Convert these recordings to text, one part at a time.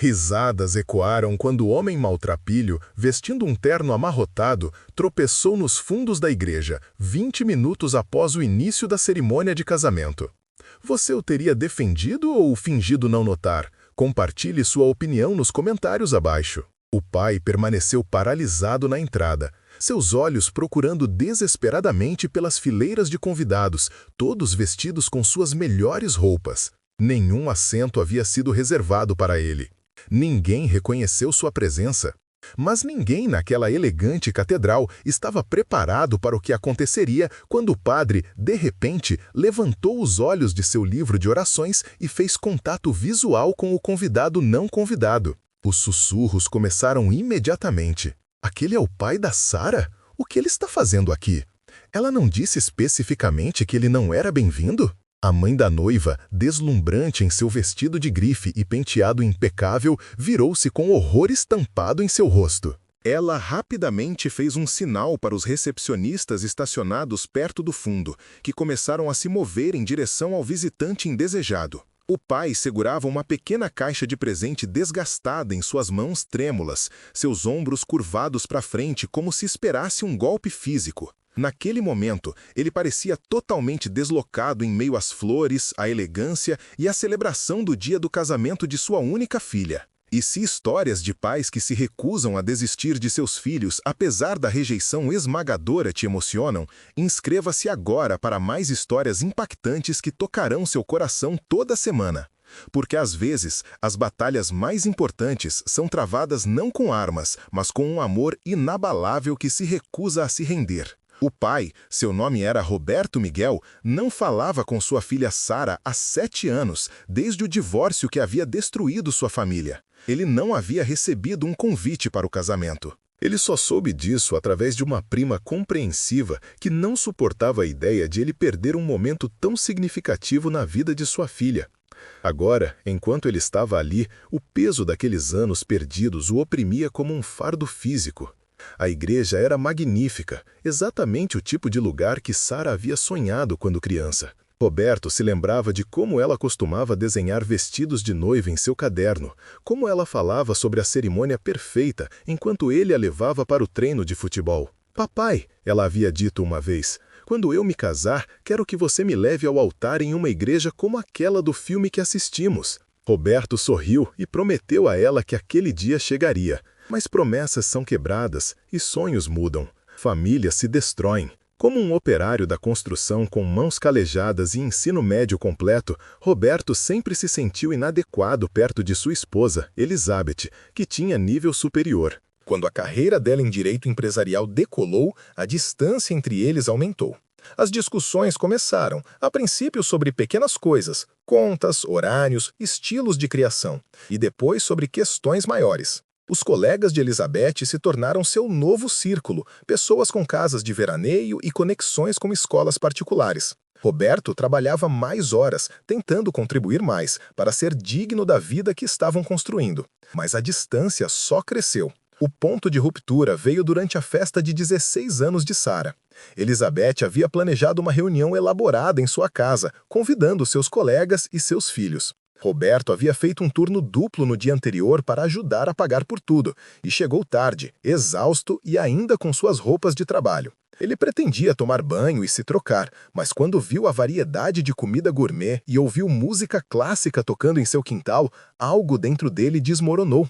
Risadas ecoaram quando o homem maltrapilho, vestindo um terno amarrotado, tropeçou nos fundos da igreja, 20 minutos após o início da cerimônia de casamento. Você o teria defendido ou fingido não notar? Compartilhe sua opinião nos comentários abaixo. O pai permaneceu paralisado na entrada, seus olhos procurando desesperadamente pelas fileiras de convidados, todos vestidos com suas melhores roupas. Nenhum assento havia sido reservado para ele. Ninguém reconheceu sua presença. Mas ninguém naquela elegante catedral estava preparado para o que aconteceria quando o padre, de repente, levantou os olhos de seu livro de orações e fez contato visual com o convidado não convidado. Os sussurros começaram imediatamente. Aquele é o pai da Sara? O que ele está fazendo aqui? Ela não disse especificamente que ele não era bem-vindo? A mãe da noiva, deslumbrante em seu vestido de grife e penteado impecável, virou-se com horror estampado em seu rosto. Ela rapidamente fez um sinal para os recepcionistas estacionados perto do fundo, que começaram a se mover em direção ao visitante indesejado. O pai segurava uma pequena caixa de presente desgastada em suas mãos trêmulas, seus ombros curvados para frente como se esperasse um golpe físico. Naquele momento, ele parecia totalmente deslocado em meio às flores, à elegância e à celebração do dia do casamento de sua única filha. E se histórias de pais que se recusam a desistir de seus filhos apesar da rejeição esmagadora te emocionam, inscreva-se agora para mais histórias impactantes que tocarão seu coração toda semana. Porque às vezes, as batalhas mais importantes são travadas não com armas, mas com um amor inabalável que se recusa a se render. O pai, seu nome era Roberto Miguel, não falava com sua filha Sara há 7 anos, desde o divórcio que havia destruído sua família. Ele não havia recebido um convite para o casamento. Ele só soube disso através de uma prima compreensiva que não suportava a ideia de ele perder um momento tão significativo na vida de sua filha. Agora, enquanto ele estava ali, o peso daqueles anos perdidos o oprimia como um fardo físico. A igreja era magnífica, exatamente o tipo de lugar que Sara havia sonhado quando criança. Roberto se lembrava de como ela costumava desenhar vestidos de noiva em seu caderno, como ela falava sobre a cerimônia perfeita enquanto ele a levava para o treino de futebol. "Papai", ela havia dito uma vez, "quando eu me casar, quero que você me leve ao altar em uma igreja como aquela do filme que assistimos." Roberto sorriu e prometeu a ela que aquele dia chegaria. Mas promessas são quebradas e sonhos mudam. Famílias se destroem. Como um operário da construção com mãos calejadas e ensino médio completo, Roberto sempre se sentiu inadequado perto de sua esposa, Elizabeth, que tinha nível superior. Quando a carreira dela em direito empresarial decolou, a distância entre eles aumentou. As discussões começaram, a princípio sobre pequenas coisas, contas, horários, estilos de criação, e depois sobre questões maiores. Os colegas de Elizabeth se tornaram seu novo círculo, pessoas com casas de veraneio e conexões com escolas particulares. Roberto trabalhava mais horas, tentando contribuir mais, para ser digno da vida que estavam construindo. Mas a distância só cresceu. O ponto de ruptura veio durante a festa de 16 anos de Sara. Elizabeth havia planejado uma reunião elaborada em sua casa, convidando seus colegas e seus filhos. Roberto havia feito um turno duplo no dia anterior para ajudar a pagar por tudo, e chegou tarde, exausto e ainda com suas roupas de trabalho. Ele pretendia tomar banho e se trocar, mas quando viu a variedade de comida gourmet e ouviu música clássica tocando em seu quintal, algo dentro dele desmoronou.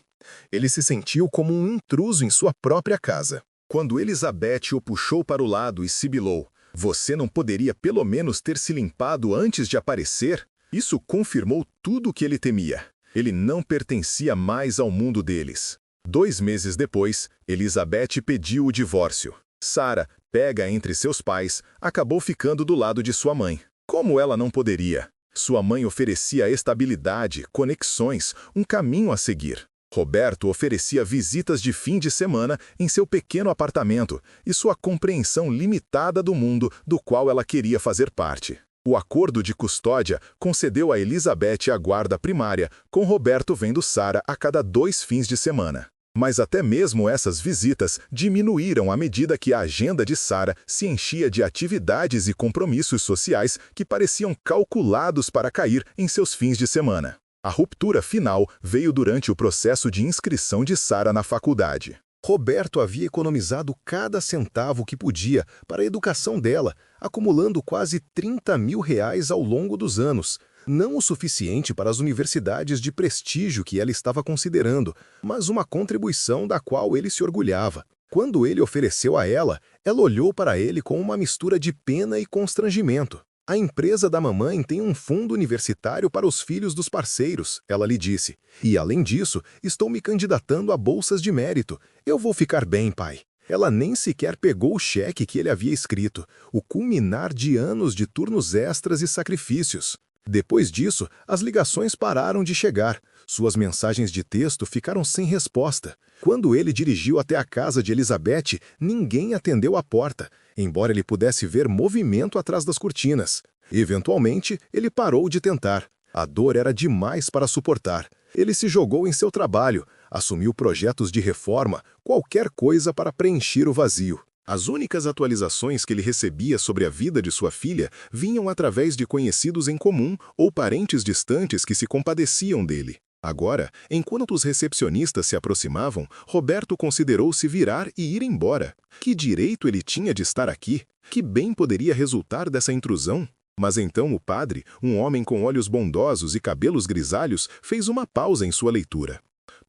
Ele se sentiu como um intruso em sua própria casa. Quando Elizabeth o puxou para o lado e sibilou, "Você não poderia pelo menos ter se limpado antes de aparecer?" Isso confirmou tudo o que ele temia. Ele não pertencia mais ao mundo deles. 2 meses depois, Elizabeth pediu o divórcio. Sara, pega entre seus pais, acabou ficando do lado de sua mãe. Como ela não poderia? Sua mãe oferecia estabilidade, conexões, um caminho a seguir. Roberto oferecia visitas de fim de semana em seu pequeno apartamento e sua compreensão limitada do mundo do qual ela queria fazer parte. O acordo de custódia concedeu a Elizabeth a guarda primária, com Roberto vendo Sara a cada 2 fins de semana. Mas até mesmo essas visitas diminuíram à medida que a agenda de Sara se enchia de atividades e compromissos sociais que pareciam calculados para cair em seus fins de semana. A ruptura final veio durante o processo de inscrição de Sara na faculdade. Roberto havia economizado cada centavo que podia para a educação dela, acumulando quase R$ 30.000 ao longo dos anos. Não o suficiente para as universidades de prestígio que ela estava considerando, mas uma contribuição da qual ele se orgulhava. Quando ele ofereceu a ela olhou para ele com uma mistura de pena e constrangimento. A empresa da mamãe tem um fundo universitário para os filhos dos parceiros, ela lhe disse. E, além disso, estou me candidatando a bolsas de mérito. Eu vou ficar bem, pai. Ela nem sequer pegou o cheque que ele havia escrito, o culminar de anos de turnos extras e sacrifícios. Depois disso, as ligações pararam de chegar. Suas mensagens de texto ficaram sem resposta. Quando ele dirigiu até a casa de Elizabeth, ninguém atendeu à porta, embora ele pudesse ver movimento atrás das cortinas. Eventualmente, ele parou de tentar. A dor era demais para suportar. Ele se jogou em seu trabalho, assumiu projetos de reforma, qualquer coisa para preencher o vazio. As únicas atualizações que ele recebia sobre a vida de sua filha vinham através de conhecidos em comum ou parentes distantes que se compadeciam dele. Agora, enquanto os recepcionistas se aproximavam, Roberto considerou se virar e ir embora. Que direito ele tinha de estar aqui? Que bem poderia resultar dessa intrusão? Mas então o padre, um homem com olhos bondosos e cabelos grisalhos, fez uma pausa em sua leitura.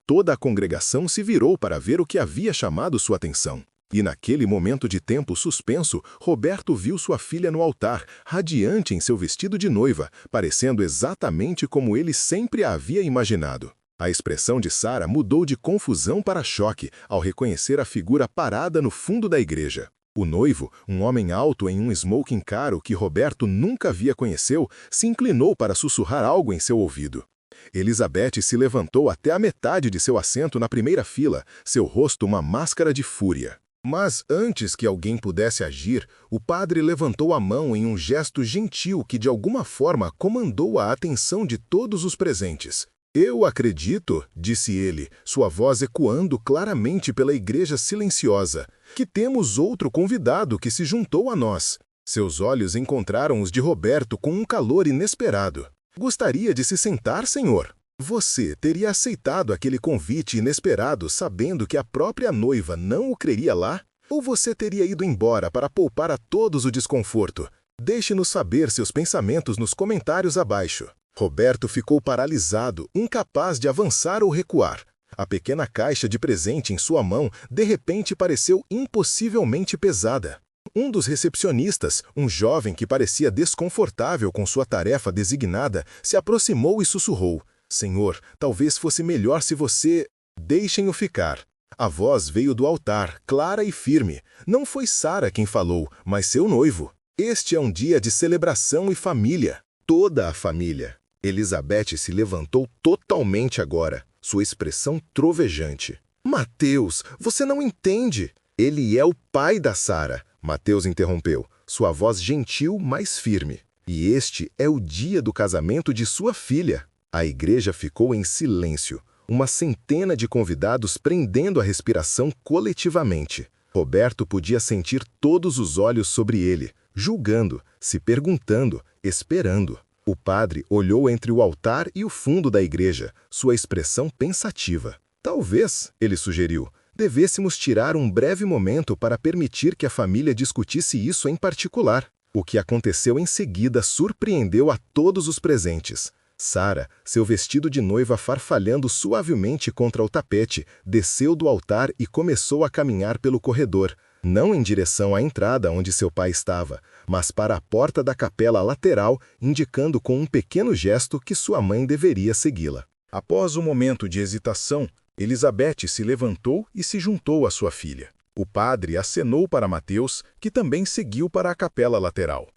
Toda a congregação se virou para ver o que havia chamado sua atenção. E naquele momento de tempo suspenso, Roberto viu sua filha no altar, radiante em seu vestido de noiva, parecendo exatamente como ele sempre a havia imaginado. A expressão de Sara mudou de confusão para choque ao reconhecer a figura parada no fundo da igreja. O noivo, um homem alto em um smoking caro que Roberto nunca havia conheceu, se inclinou para sussurrar algo em seu ouvido. Elizabeth se levantou até a metade de seu assento na primeira fila, seu rosto uma máscara de fúria. Mas antes que alguém pudesse agir, o padre levantou a mão em um gesto gentil que de alguma forma comandou a atenção de todos os presentes. Eu acredito, disse ele, sua voz ecoando claramente pela igreja silenciosa, que temos outro convidado que se juntou a nós. Seus olhos encontraram os de Roberto com um calor inesperado. Gostaria de se sentar, senhor? Você teria aceitado aquele convite inesperado sabendo que a própria noiva não o creria lá? Ou você teria ido embora para poupar a todos o desconforto? Deixe-nos saber seus pensamentos nos comentários abaixo. Roberto ficou paralisado, incapaz de avançar ou recuar. A pequena caixa de presente em sua mão de repente pareceu impossivelmente pesada. Um dos recepcionistas, um jovem que parecia desconfortável com sua tarefa designada, se aproximou e sussurrou: Senhor, talvez fosse melhor se você... Deixem-o ficar. A voz veio do altar, clara e firme. Não foi Sara quem falou, mas seu noivo. Este é um dia de celebração e família. Toda a família. Elizabeth se levantou totalmente agora, sua expressão trovejante. Mateus, você não entende. Ele é o pai da Sara. Mateus interrompeu, sua voz gentil, mas firme. E este é o dia do casamento de sua filha. A igreja ficou em silêncio, uma centena de convidados prendendo a respiração coletivamente. Roberto podia sentir todos os olhos sobre ele, julgando, se perguntando, esperando. O padre olhou entre o altar e o fundo da igreja, sua expressão pensativa. Talvez, ele sugeriu, devêssemos tirar um breve momento para permitir que a família discutisse isso em particular. O que aconteceu em seguida surpreendeu a todos os presentes. Sara, seu vestido de noiva farfalhando suavemente contra o tapete, desceu do altar e começou a caminhar pelo corredor, não em direção à entrada onde seu pai estava, mas para a porta da capela lateral, indicando com um pequeno gesto que sua mãe deveria segui-la. Após um momento de hesitação, Elizabeth se levantou e se juntou à sua filha. O padre acenou para Mateus, que também seguiu para a capela lateral.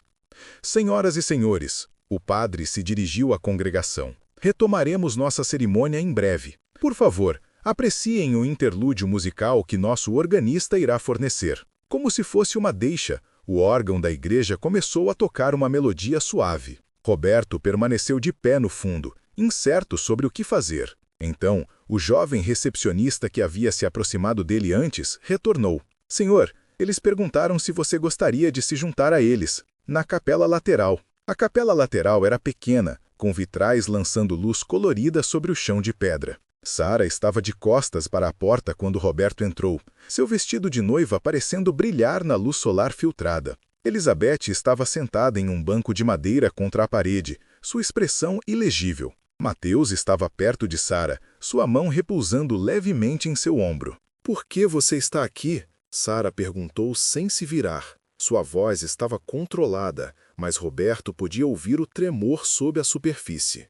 Senhoras e senhores, o padre se dirigiu à congregação. Retomaremos nossa cerimônia em breve. Por favor, apreciem o interlúdio musical que nosso organista irá fornecer. Como se fosse uma deixa, o órgão da igreja começou a tocar uma melodia suave. Roberto permaneceu de pé no fundo, incerto sobre o que fazer. Então, o jovem recepcionista que havia se aproximado dele antes retornou. Senhor, eles perguntaram se você gostaria de se juntar a eles, na capela lateral. A capela lateral era pequena, com vitrais lançando luz colorida sobre o chão de pedra. Sara estava de costas para a porta quando Roberto entrou, seu vestido de noiva parecendo brilhar na luz solar filtrada. Elizabeth estava sentada em um banco de madeira contra a parede, sua expressão ilegível. Mateus estava perto de Sara, sua mão repousando levemente em seu ombro. "Por que você está aqui?" Sara perguntou sem se virar. Sua voz estava controlada, mas Roberto podia ouvir o tremor sob a superfície.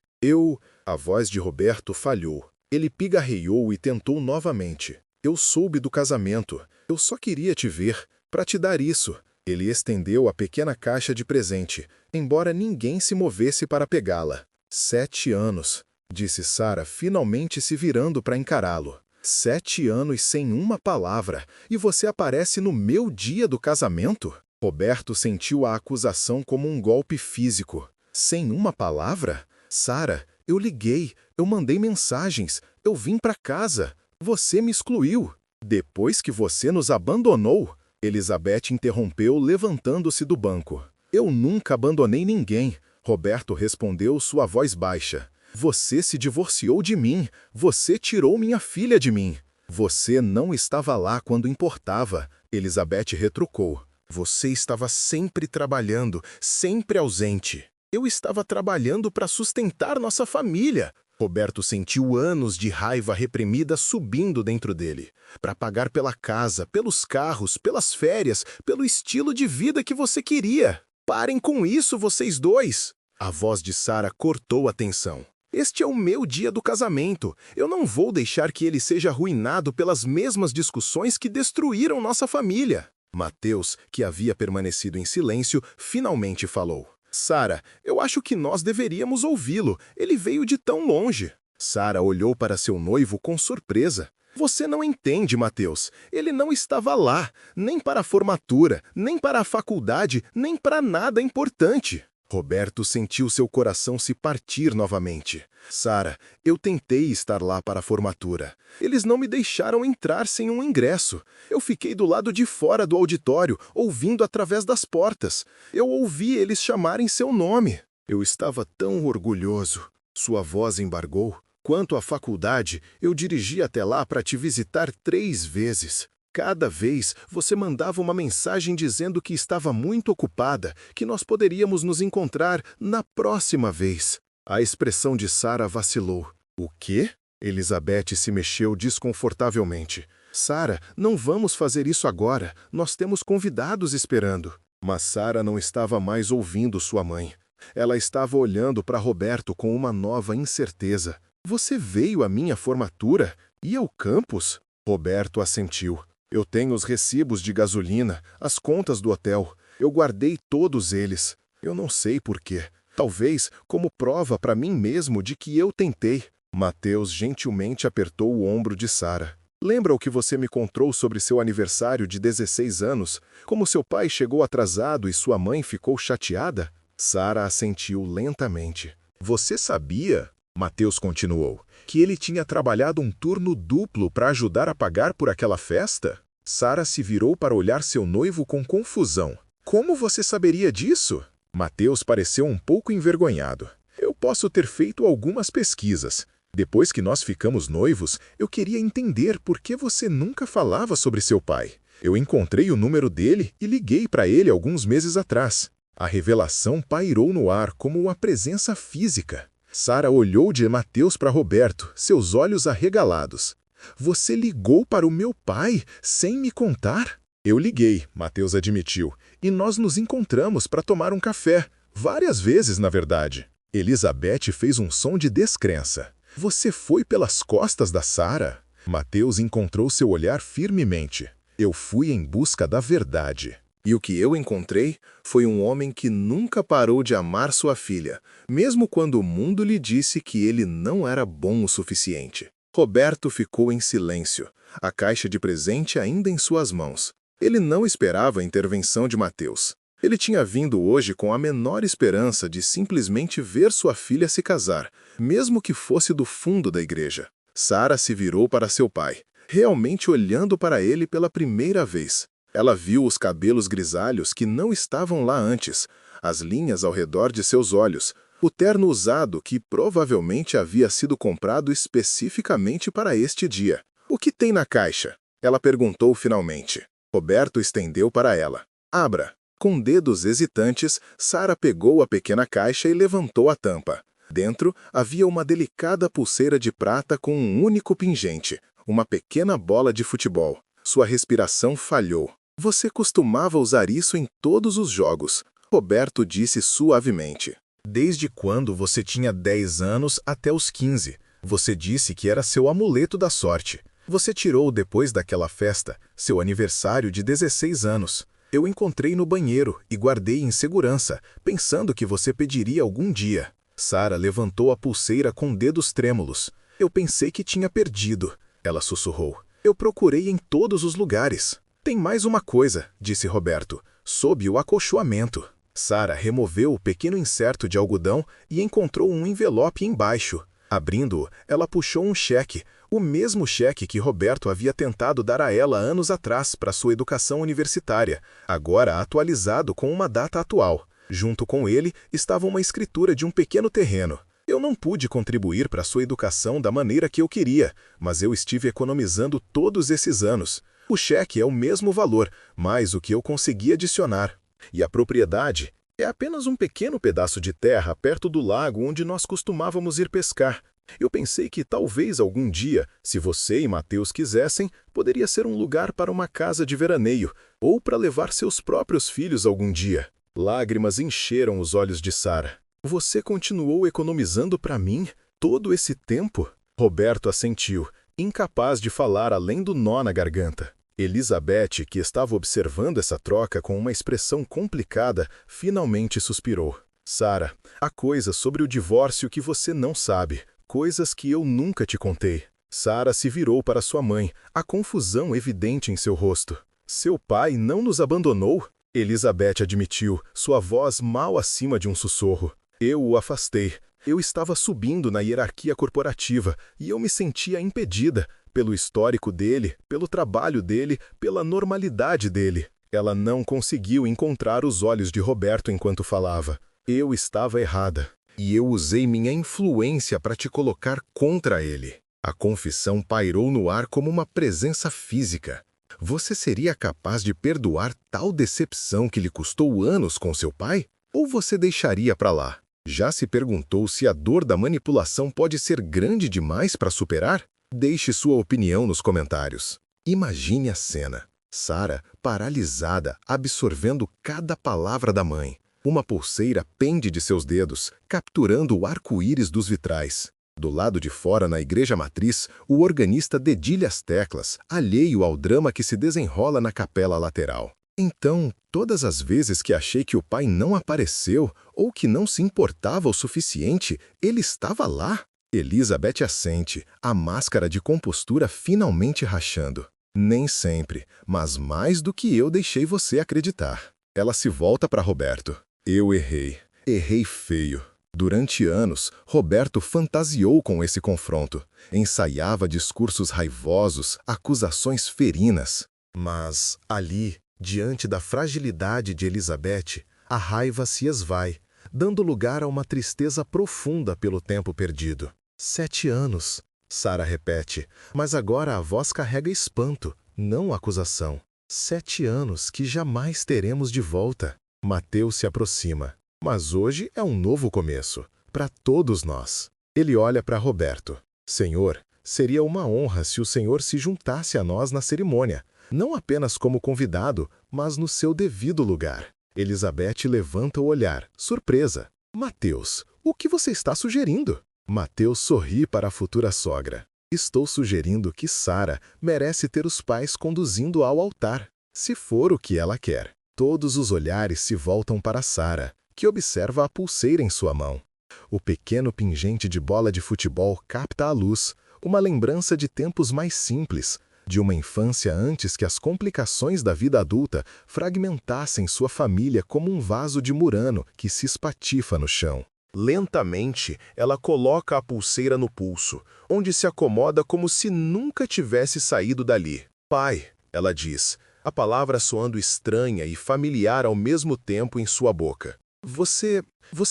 A voz de Roberto falhou. Ele pigarreou e tentou novamente. "Eu soube do casamento. Eu só queria te ver, para te dar isso." Ele estendeu a pequena caixa de presente, embora ninguém se movesse para pegá-la. 7 anos, disse Sara, finalmente se virando para encará-lo. 7 anos sem uma palavra, e você aparece no meu dia do casamento? Roberto sentiu a acusação como um golpe físico. Sem uma palavra? Sara, eu liguei, eu mandei mensagens, eu vim para casa. Você me excluiu. Depois que você nos abandonou, Elizabeth interrompeu, levantando-se do banco. Eu nunca abandonei ninguém, Roberto respondeu, sua voz baixa. Você se divorciou de mim, você tirou minha filha de mim. Você não estava lá quando importava, Elizabeth retrucou. Você estava sempre trabalhando, sempre ausente. Eu estava trabalhando para sustentar nossa família. Roberto sentiu anos de raiva reprimida subindo dentro dele. Para pagar pela casa, pelos carros, pelas férias, pelo estilo de vida que você queria. Parem com isso, vocês dois! A voz de Sara cortou a tensão. Este é o meu dia do casamento. Eu não vou deixar que ele seja arruinado pelas mesmas discussões que destruíram nossa família. Mateus, que havia permanecido em silêncio, finalmente falou. Sara, eu acho que nós deveríamos ouvi-lo. Ele veio de tão longe. Sara olhou para seu noivo com surpresa. Você não entende, Mateus. Ele não estava lá, nem para a formatura, nem para a faculdade, nem para nada importante. Roberto sentiu seu coração se partir novamente. Sara, eu tentei estar lá para a formatura. Eles não me deixaram entrar sem um ingresso. Eu fiquei do lado de fora do auditório, ouvindo através das portas. Eu ouvi eles chamarem seu nome. Eu estava tão orgulhoso. Sua voz embargou. Quanto à faculdade, eu dirigi até lá para te visitar 3 vezes. Cada vez, você mandava uma mensagem dizendo que estava muito ocupada, que nós poderíamos nos encontrar na próxima vez. A expressão de Sara vacilou. O quê? Elizabeth se mexeu desconfortavelmente. Sara, não vamos fazer isso agora. Nós temos convidados esperando. Mas Sara não estava mais ouvindo sua mãe. Ela estava olhando para Roberto com uma nova incerteza. Você veio à minha formatura? E ao campus? Roberto assentiu. Eu tenho os recibos de gasolina, as contas do hotel. Eu guardei todos eles. Eu não sei por quê. Talvez como prova para mim mesmo de que eu tentei. Mateus gentilmente apertou o ombro de Sara. Lembra o que você me contou sobre seu aniversário de 16 anos? Como seu pai chegou atrasado e sua mãe ficou chateada? Sara assentiu lentamente. Você sabia, Mateus continuou, que ele tinha trabalhado um turno duplo para ajudar a pagar por aquela festa? Sara se virou para olhar seu noivo com confusão. Como você saberia disso? Mateus pareceu um pouco envergonhado. Eu posso ter feito algumas pesquisas. Depois que nós ficamos noivos, eu queria entender por que você nunca falava sobre seu pai. Eu encontrei o número dele e liguei para ele alguns meses atrás. A revelação pairou no ar como uma presença física. Sara olhou de Mateus para Roberto, seus olhos arregalados. Você ligou para o meu pai sem me contar? Eu liguei, Mateus admitiu, e nós nos encontramos para tomar um café. Várias vezes, na verdade. Elizabeth fez um som de descrença. Você foi pelas costas da Sara? Mateus encontrou seu olhar firmemente. Eu fui em busca da verdade. E o que eu encontrei foi um homem que nunca parou de amar sua filha, mesmo quando o mundo lhe disse que ele não era bom o suficiente. Roberto ficou em silêncio, a caixa de presente ainda em suas mãos. Ele não esperava a intervenção de Mateus. Ele tinha vindo hoje com a menor esperança de simplesmente ver sua filha se casar, mesmo que fosse do fundo da igreja. Sara se virou para seu pai, realmente olhando para ele pela primeira vez. Ela viu os cabelos grisalhos que não estavam lá antes, as linhas ao redor de seus olhos, O terno usado que provavelmente havia sido comprado especificamente para este dia. O que tem na caixa? Ela perguntou finalmente. Roberto estendeu para ela. Abra. Com dedos hesitantes, Sara pegou a pequena caixa e levantou a tampa. Dentro havia uma delicada pulseira de prata com um único pingente, uma pequena bola de futebol. Sua respiração falhou. Você costumava usar isso em todos os jogos, Roberto disse suavemente. Desde quando você tinha 10 anos até os 15. Você disse que era seu amuleto da sorte. Você tirou depois daquela festa, seu aniversário de 16 anos. Eu encontrei no banheiro e guardei em segurança, pensando que você pediria algum dia. Sara levantou a pulseira com dedos trêmulos. Eu pensei que tinha perdido. Ela sussurrou. Eu procurei em todos os lugares. Tem mais uma coisa, disse Roberto, sob o acolchoamento. Sara removeu o pequeno inserto de algodão e encontrou um envelope embaixo. Abrindo-o, ela puxou um cheque, o mesmo cheque que Roberto havia tentado dar a ela anos atrás para sua educação universitária, agora atualizado com uma data atual. Junto com ele estava uma escritura de um pequeno terreno. Eu não pude contribuir para sua educação da maneira que eu queria, mas eu estive economizando todos esses anos. O cheque é o mesmo valor, mais o que eu consegui adicionar. E a propriedade é apenas um pequeno pedaço de terra perto do lago onde nós costumávamos ir pescar. Eu pensei que talvez algum dia, se você e Mateus quisessem, poderia ser um lugar para uma casa de veraneio, ou para levar seus próprios filhos algum dia. Lágrimas encheram os olhos de Sara. Você continuou economizando para mim todo esse tempo? Roberto assentiu, incapaz de falar além do nó na garganta. Elizabeth, que estava observando essa troca com uma expressão complicada, finalmente suspirou. Sara, há coisas sobre o divórcio que você não sabe, coisas que eu nunca te contei. Sara se virou para sua mãe, a confusão evidente em seu rosto. Seu pai não nos abandonou? Elizabeth admitiu, sua voz mal acima de um sussurro. Eu o afastei. Eu estava subindo na hierarquia corporativa e eu me sentia impedida, pelo histórico dele, pelo trabalho dele, pela normalidade dele. Ela não conseguiu encontrar os olhos de Roberto enquanto falava. Eu estava errada. E eu usei minha influência para te colocar contra ele. A confissão pairou no ar como uma presença física. Você seria capaz de perdoar tal decepção que lhe custou anos com seu pai? Ou você deixaria para lá? Já se perguntou se a dor da manipulação pode ser grande demais para superar? Deixe sua opinião nos comentários. Imagine a cena. Sara, paralisada, absorvendo cada palavra da mãe. Uma pulseira pende de seus dedos, capturando o arco-íris dos vitrais. Do lado de fora, na igreja matriz, o organista dedilha as teclas, alheio ao drama que se desenrola na capela lateral. Então, todas as vezes que achei que o pai não apareceu ou que não se importava o suficiente, ele estava lá. Elizabeth assente, a máscara de compostura finalmente rachando. Nem sempre, mas mais do que eu deixei você acreditar. Ela se volta para Roberto. Eu errei. Errei feio. Durante anos, Roberto fantasiou com esse confronto. Ensaiava discursos raivosos, acusações ferinas. Mas, ali, diante da fragilidade de Elizabeth, a raiva se esvai, dando lugar a uma tristeza profunda pelo tempo perdido. 7 anos, Sara repete, mas agora a voz carrega espanto, não acusação. 7 anos que jamais teremos de volta. Mateus se aproxima. Mas hoje é um novo começo, para todos nós. Ele olha para Roberto. Senhor, seria uma honra se o senhor se juntasse a nós na cerimônia, não apenas como convidado, mas no seu devido lugar. Elizabeth levanta o olhar, surpresa. Mateus, o que você está sugerindo? Mateus sorri para a futura sogra. Estou sugerindo que Sara merece ter os pais conduzindo ao altar, se for o que ela quer. Todos os olhares se voltam para Sara, que observa a pulseira em sua mão. O pequeno pingente de bola de futebol capta a luz, uma lembrança de tempos mais simples, de uma infância antes que as complicações da vida adulta fragmentassem sua família como um vaso de murano que se espatifa no chão. Lentamente, ela coloca a pulseira no pulso, onde se acomoda como se nunca tivesse saído dali. Pai, ela diz, a palavra soando estranha e familiar ao mesmo tempo em sua boca. Você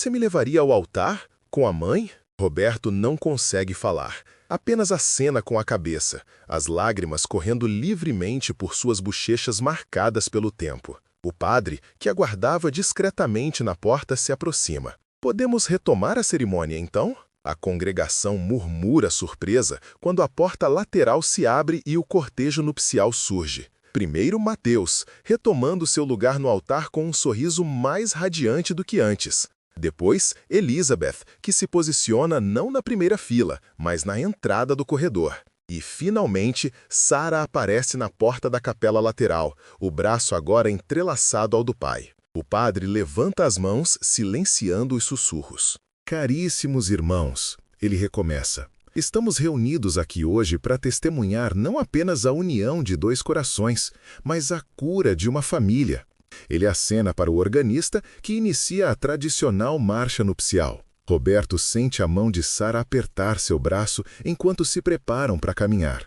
me levaria ao altar? Com a mãe? Roberto não consegue falar. Apenas acena com a cabeça, as lágrimas correndo livremente por suas bochechas marcadas pelo tempo. O padre, que aguardava discretamente na porta, se aproxima. Podemos retomar a cerimônia, então? A congregação murmura surpresa quando a porta lateral se abre e o cortejo nupcial surge. Primeiro Mateus, retomando seu lugar no altar com um sorriso mais radiante do que antes. Depois, Elizabeth, que se posiciona não na primeira fila, mas na entrada do corredor. E, finalmente, Sara aparece na porta da capela lateral, o braço agora entrelaçado ao do pai. O padre levanta as mãos, silenciando os sussurros. Caríssimos irmãos, ele recomeça. Estamos reunidos aqui hoje para testemunhar não apenas a união de dois corações, mas a cura de uma família. Ele acena para o organista, que inicia a tradicional marcha nupcial. Roberto sente a mão de Sara apertar seu braço enquanto se preparam para caminhar.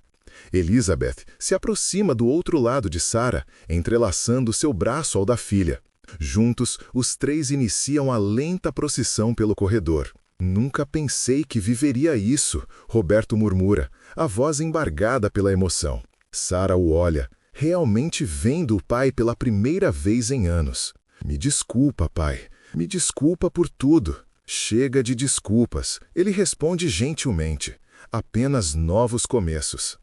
Elizabeth se aproxima do outro lado de Sara, entrelaçando seu braço ao da filha. Juntos, os três iniciam a lenta procissão pelo corredor. Nunca pensei que viveria isso, Roberto murmura, a voz embargada pela emoção. Sara o olha, realmente vendo o pai pela primeira vez em anos. Me desculpa, pai. Me desculpa por tudo. Chega de desculpas, ele responde gentilmente. Apenas novos começos.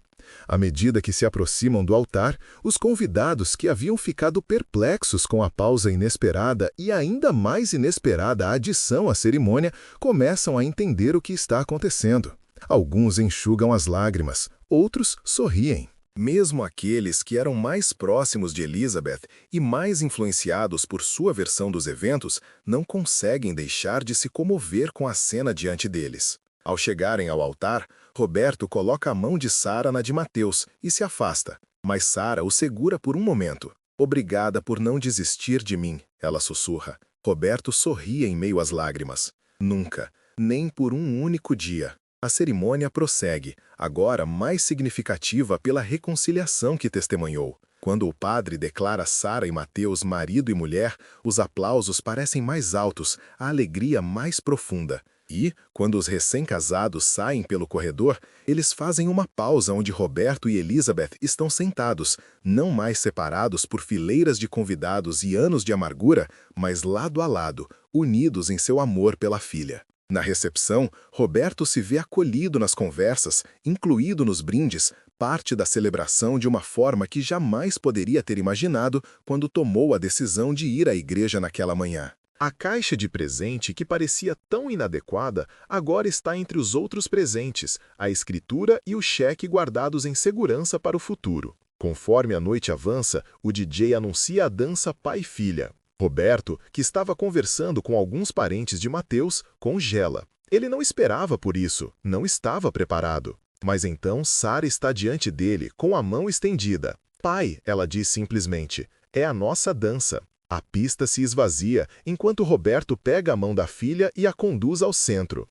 À medida que se aproximam do altar, os convidados que haviam ficado perplexos com a pausa inesperada e ainda mais inesperada adição à cerimônia, começam a entender o que está acontecendo. Alguns enxugam as lágrimas, outros sorriem. Mesmo aqueles que eram mais próximos de Elizabeth e mais influenciados por sua versão dos eventos, não conseguem deixar de se comover com a cena diante deles. Ao chegarem ao altar, Roberto coloca a mão de Sara na de Mateus e se afasta, mas Sara o segura por um momento. Obrigada por não desistir de mim, ela sussurra. Roberto sorri em meio às lágrimas. Nunca, nem por um único dia. A cerimônia prossegue, agora mais significativa pela reconciliação que testemunhou. Quando o padre declara Sara e Mateus marido e mulher, os aplausos parecem mais altos, a alegria mais profunda. E, quando os recém-casados saem pelo corredor, eles fazem uma pausa onde Roberto e Elizabeth estão sentados, não mais separados por fileiras de convidados e anos de amargura, mas lado a lado, unidos em seu amor pela filha. Na recepção, Roberto se vê acolhido nas conversas, incluído nos brindes, parte da celebração de uma forma que jamais poderia ter imaginado quando tomou a decisão de ir à igreja naquela manhã. A caixa de presente, que parecia tão inadequada, agora está entre os outros presentes, a escritura e o cheque guardados em segurança para o futuro. Conforme a noite avança, o DJ anuncia a dança pai-filha. Roberto, que estava conversando com alguns parentes de Mateus, congela. Ele não esperava por isso, não estava preparado. Mas então Sara está diante dele, com a mão estendida. Pai, ela diz simplesmente, é a nossa dança. A pista se esvazia, enquanto Roberto pega a mão da filha e a conduz ao centro.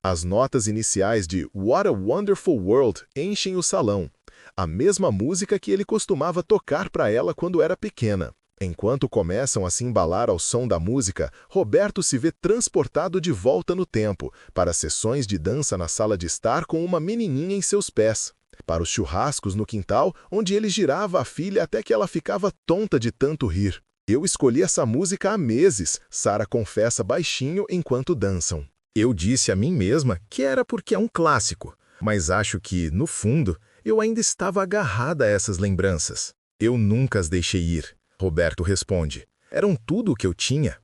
As notas iniciais de What a Wonderful World enchem o salão. A mesma música que ele costumava tocar para ela quando era pequena. Enquanto começam a se embalar ao som da música, Roberto se vê transportado de volta no tempo, para sessões de dança na sala de estar com uma menininha em seus pés, para os churrascos no quintal, onde ele girava a filha até que ela ficava tonta de tanto rir. Eu escolhi essa música há meses, Sara confessa baixinho enquanto dançam. Eu disse a mim mesma que era porque é um clássico, mas acho que, no fundo, eu ainda estava agarrada a essas lembranças. Eu nunca as deixei ir, Roberto responde. Eram tudo o que eu tinha.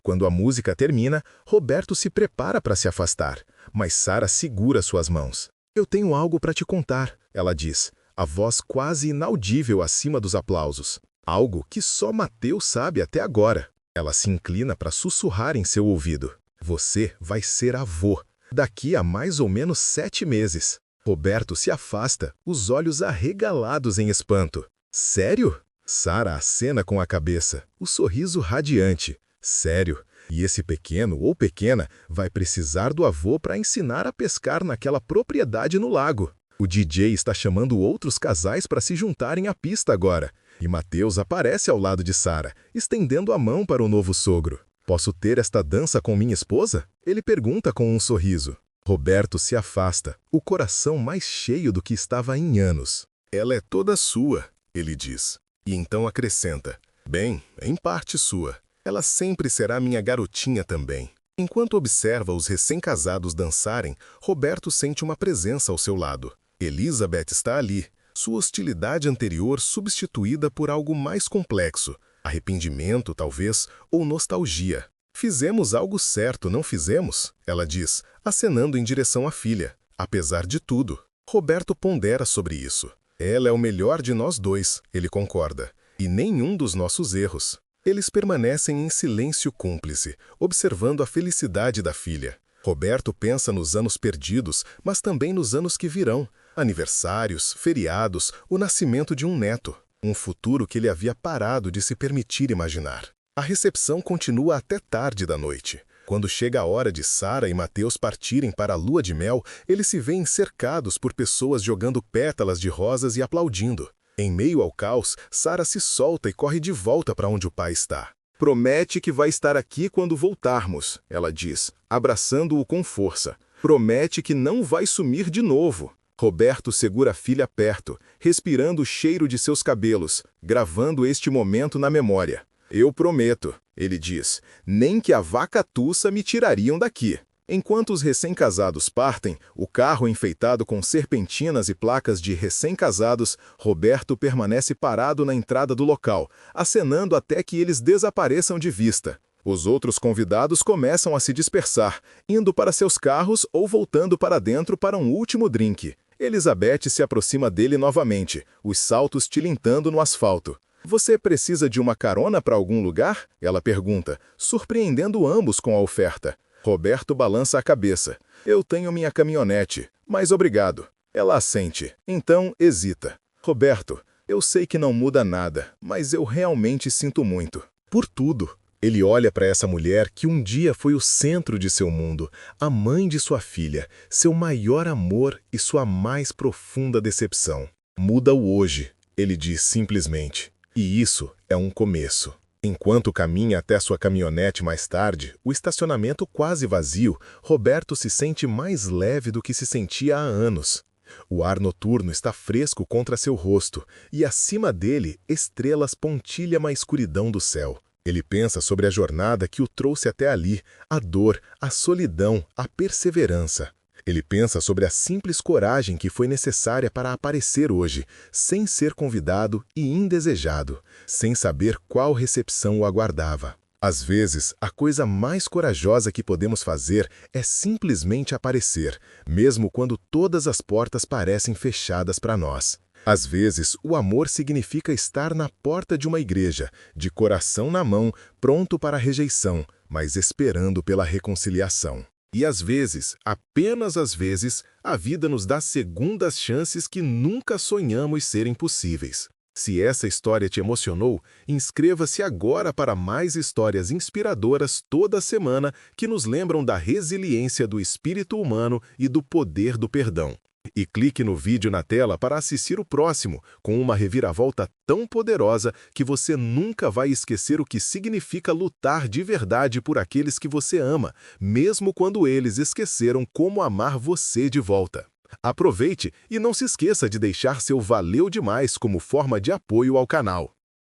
Quando a música termina, Roberto se prepara para se afastar, mas Sara segura suas mãos. Eu tenho algo para te contar, ela diz, a voz quase inaudível acima dos aplausos. Algo que só Mateus sabe até agora. Ela se inclina para sussurrar em seu ouvido. Você vai ser avô, daqui a mais ou menos 7 meses. Roberto se afasta, os olhos arregalados em espanto. Sério? Sara acena com a cabeça, o sorriso radiante. Sério? E esse pequeno ou pequena vai precisar do avô para ensinar a pescar naquela propriedade no lago. O DJ está chamando outros casais para se juntarem à pista agora. E Mateus aparece ao lado de Sara, estendendo a mão para o novo sogro. Posso ter esta dança com minha esposa? Ele pergunta com um sorriso. Roberto se afasta, o coração mais cheio do que estava em anos. Ela é toda sua, ele diz. E então acrescenta. Bem, em parte sua. Ela sempre será minha garotinha também. Enquanto observa os recém-casados dançarem, Roberto sente uma presença ao seu lado. Elizabeth está ali, sua hostilidade anterior substituída por algo mais complexo. Arrependimento, talvez, ou nostalgia. Fizemos algo certo, não fizemos? Ela diz, acenando em direção à filha. Apesar de tudo, Roberto pondera sobre isso. Ela é o melhor de nós dois, ele concorda. E nenhum dos nossos erros. Eles permanecem em silêncio cúmplice, observando a felicidade da filha. Roberto pensa nos anos perdidos, mas também nos anos que virão. Aniversários, feriados, o nascimento de um neto. Um futuro que ele havia parado de se permitir imaginar. A recepção continua até tarde da noite. Quando chega a hora de Sara e Mateus partirem para a lua de mel, eles se veem cercados por pessoas jogando pétalas de rosas e aplaudindo. Em meio ao caos, Sara se solta e corre de volta para onde o pai está. Promete que vai estar aqui quando voltarmos, ela diz, abraçando-o com força. Promete que não vai sumir de novo. Roberto segura a filha perto, respirando o cheiro de seus cabelos, gravando este momento na memória. Eu prometo, ele diz, nem que a vaca tussa me tirariam daqui. Enquanto os recém-casados partem, o carro enfeitado com serpentinas e placas de recém-casados, Roberto permanece parado na entrada do local, acenando até que eles desapareçam de vista. Os outros convidados começam a se dispersar, indo para seus carros ou voltando para dentro para um último drink. Elizabeth se aproxima dele novamente, os saltos tilintando no asfalto. Você precisa de uma carona para algum lugar? Ela pergunta, surpreendendo ambos com a oferta. Roberto balança a cabeça. Eu tenho minha caminhonete, mas obrigado. Ela assente, então hesita. Roberto, eu sei que não muda nada, mas eu realmente sinto muito. Por tudo. Ele olha para essa mulher que um dia foi o centro de seu mundo, a mãe de sua filha, seu maior amor e sua mais profunda decepção. Muda-o hoje, ele diz simplesmente. E isso é um começo. Enquanto caminha até sua caminhonete mais tarde, o estacionamento quase vazio, Roberto se sente mais leve do que se sentia há anos. O ar noturno está fresco contra seu rosto, e acima dele, estrelas pontilham a escuridão do céu. Ele pensa sobre a jornada que o trouxe até ali, a dor, a solidão, a perseverança. Ele pensa sobre a simples coragem que foi necessária para aparecer hoje, sem ser convidado e indesejado, sem saber qual recepção o aguardava. Às vezes, a coisa mais corajosa que podemos fazer é simplesmente aparecer, mesmo quando todas as portas parecem fechadas para nós. Às vezes, o amor significa estar na porta de uma igreja, de coração na mão, pronto para a rejeição, mas esperando pela reconciliação. E às vezes, apenas às vezes, a vida nos dá segundas chances que nunca sonhamos serem possíveis. Se essa história te emocionou, inscreva-se agora para mais histórias inspiradoras toda semana que nos lembram da resiliência do espírito humano e do poder do perdão. E clique no vídeo na tela para assistir o próximo, com uma reviravolta tão poderosa que você nunca vai esquecer o que significa lutar de verdade por aqueles que você ama, mesmo quando eles esqueceram como amar você de volta. Aproveite e não se esqueça de deixar seu valeu demais como forma de apoio ao canal.